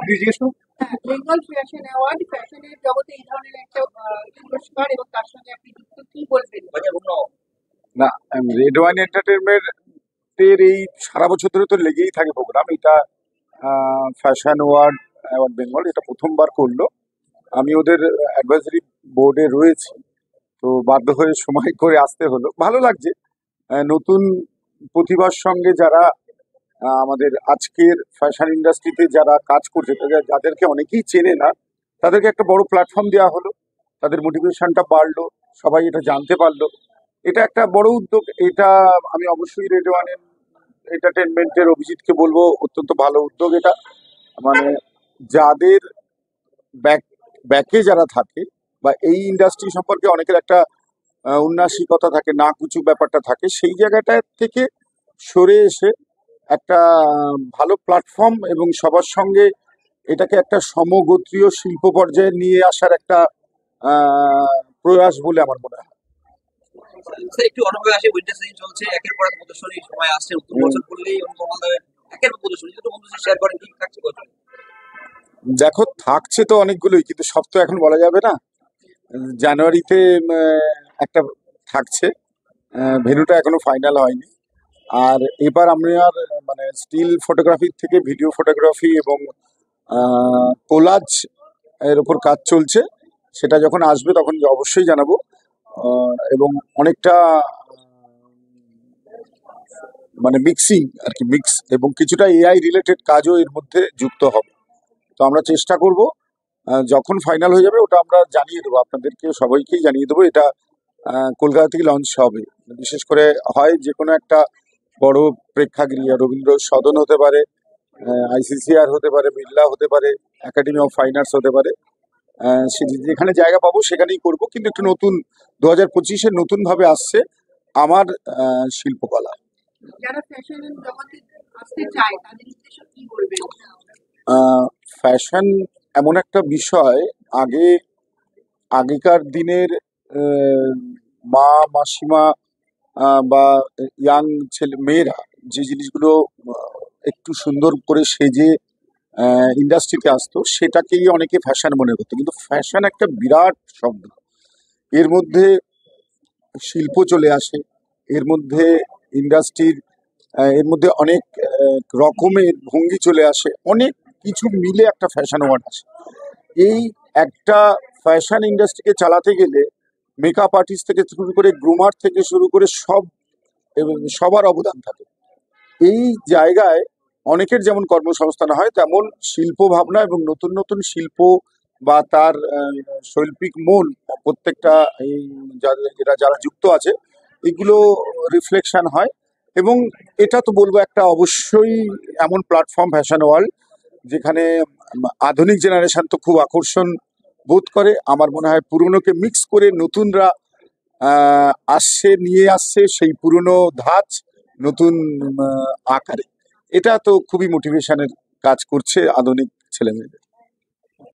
জিজ্ঞেস করুন। হ্যাঁ, বেঙ্গল ফ্যাশন অ্যাওয়ার্ড ফ্যাশনের জগতে এই ধরনের একটা পুরস্কার এবং তার সঙ্গে আপনি যুক্ত, কি বলবেন? না, রেড ওয়াইন এন্টারটেনমেন্টের এই সারা বছর ধরে তো লেগেই থাকে প্রোগ্রাম। এটা ফ্যাশন অ্যাওয়ার্ড বেঙ্গল এটা প্রথমবার করলো। আমি ওদের অ্যাডভাইজারি বোর্ডে রয়েছি, তো বাধ্য হয়ে সময় করে আসতে হলো। ভালো লাগছে। নতুন প্রতিভার সঙ্গে যারা আমাদের আজকের ফ্যাশন ইন্ডাস্ট্রিতে যারা কাজ করছে, যাদেরকে অনেকেই চেনে না, তাদেরকে একটা বড় প্ল্যাটফর্ম দেওয়া হলো, তাদের মোটিভেশনটা বাড়লো, সবাই এটা জানতে পারলো। এটা একটা বড় উদ্যোগ। এটা আমি অবশ্যই রেড ওয়ান এন্টারটেনমেন্টের অভিজিৎকে বলবো, অত্যন্ত ভালো উদ্যোগ এটা। মানে যাদের ব্যাক ব্যাকে যারা থাকে বা এই ইন্ডাস্ট্রি সম্পর্কে অনেকের একটা উন্নাসিকতা থাকে, না কুচু ব্যাপারটা থাকে, সেই জায়গাটা থেকে সরে এসে একটা ভালো প্ল্যাটফর্ম এবং সবার সঙ্গে এটাকে একটা সমগোত্রীয় শিল্প পর্যায়ে নিয়ে আসার একটা প্রয়াস বলে আমার মনে হয়। স্যার, একটু অনুভবে আসে, উইন্টার সিজন চলছে, একের পর এক প্রদর্শনী সময় আসছে, নতুন বছর করলেই অনুভব একের পর প্রদর্শনী, যদি বন্ধুদের শেয়ার করেন কি থাকছে বছর? দেখো, থাকছে তো অনেকগুলোই, কিন্তু সব তো এখন বলা যাবে না। জানুয়ারিতে একটা থাকছে, ভেন্যুটা এখনো ফাইনাল হয়নি। আর এবার আমি আর মানে স্টিল ফটোগ্রাফি থেকে ভিডিও ফটোগ্রাফি এবং কোলাজ এর উপর কাজ চলছে। সেটা যখন আসবে তখন অবশ্যই জানাবো। এবং অনেকটা মানে মিক্সিং আর কি, মিক্স এবং কিছুটা এআই রিলেটেড কাজও এর মধ্যে যুক্ত হবে। তো আমরা চেষ্টা করব, যখন ফাইনাল হয়ে যাবে ওটা আমরা জানিয়ে দেবো, আপনাদেরকে সবাইকেই জানিয়ে দেবো। এটা কলকাতা থেকে লঞ্চ হবে। বিশেষ করে হয় যে কোনো একটা বড় প্রেক্ষাগৃহ, রবীন্দ্র সদন হতে পারে, আইসিসিআর হতে পারে, বিড়লা হতে পারে, একাডেমি অফ ফাইন আর্টস হতে পারে। যেখানে জায়গা পাবো সেখানেই করব, কিন্তু একটু নতুন 2025-এ নতুন ভাবে আসছে আমার শিল্পকলা। যারা ফ্যাশন জগতে আসতে চায় তাদের উদ্দেশ্যে কি বলবেন? ফ্যাশন এমন একটা বিষয়, আগেকার দিনের মা মাসিমা বা ইয়াং ছেলে মেয়েরা যে জিনিসগুলো একটু সুন্দর করে সেজে ইন্ডাস্ট্রিতে আসতো, সেটাকেই অনেকে ফ্যাশন মনে করতো। কিন্তু ফ্যাশন একটা বিরাট শব্দ। এর মধ্যে শিল্প চলে আসে, এর মধ্যে ইন্ডাস্ট্রির এর মধ্যে অনেক রকমের ভঙ্গি চলে আসে, অনেক কিছু মিলে একটা ফ্যাশন ওয়ার্ড আসে। এই একটা ফ্যাশন ইন্ডাস্ট্রিকে চালাতে গেলে মেকআপ আর্টিস্ট থেকে শুরু করে গ্রুমার থেকে শুরু করে সবার অবদান থাকে। এই জায়গায় অনেকের যেমন কর্মসংস্থান হয়, তেমন শিল্প ভাবনা এবং নতুন নতুন শিল্প বা তার শৈল্পিক মন প্রত্যেকটা এই যারা যুক্ত আছে, এগুলো রিফ্লেকশন হয়। এবং এটা তো বলবো একটা অবশ্যই এমন প্ল্যাটফর্ম ফ্যাশন ওয়ার্ল্ড, যেখানে আধুনিক জেনারেশন তো খুব আকর্ষণ বোধ করে। আমার মনে হয় পুরনোকে মিক্স করে নতুনরা নিয়ে আসছে সেই পুরনো ধাঁচ নতুন আকারে। এটা তো খুবই মোটিভেশনের কাজ করছে আধুনিক ছেলেমেয়েদের।